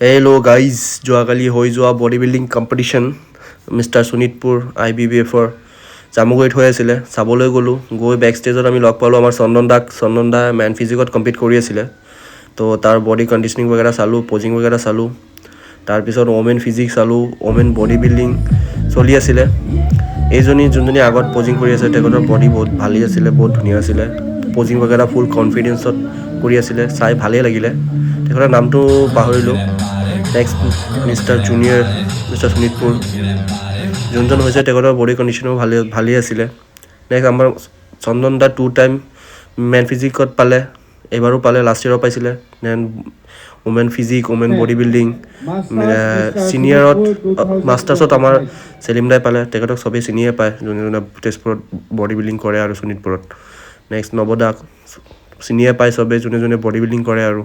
hello' guys যোৱাকালি হৈ যোৱা body building competition mister Sonitpur IBBFৰ জামুগুৰিত হৈ আছিলে চাবলৈ গ'লোঁ গৈ বেক ষ্টেজত আমি লগ পালোঁ আমাৰ চন্দন দা মেন ফিজিকত কম্পিট কৰি আছিলে তো তাৰ বডি কণ্ডিশ্যনিং বগেৰা চালোঁ পজিং বগেৰা চালোঁ তাৰপিছত ওমেন ফিজিক চালোঁ ওমেন বডি বিল্ডিং চলি আছিলে যোনজনী আগত পজিং কৰি আছে তেখেতৰ বডি বহুত ভালেই আছিলে বহুত ধুনীয়া আছিলে পজিং বগেৰা ফুল কনফিডেঞ্চত কৰি আছিলে চাই ভালেই লাগিলে তেখেতৰ নামটো পাহৰিলোঁ নেক্সট মিষ্টাৰ শোণিতপুৰ যোনজন হৈছে তেখেতৰ বডি কণ্ডিশ্যনো ভালেই আছিলে নেক্সট আমাৰ চন্দন দা 2 টাইম মেন ফিজিকত পালে এইবাৰো পালে লাষ্ট ইয়েৰো পাইছিলে then women physique women body building ছিনিয়ৰত মাষ্টাৰ্ছত আমাৰ চেলিম দাই পালে তেখেতক চবেই চিনিয়ে পায় যোনে তেজপুৰত বডি বিল্ডিং কৰে আৰু শোণিতপুৰত নেক্সট নৱদাক চিনিয়ে পায় চবেই যোনে বডি বিল্ডিং কৰে আৰু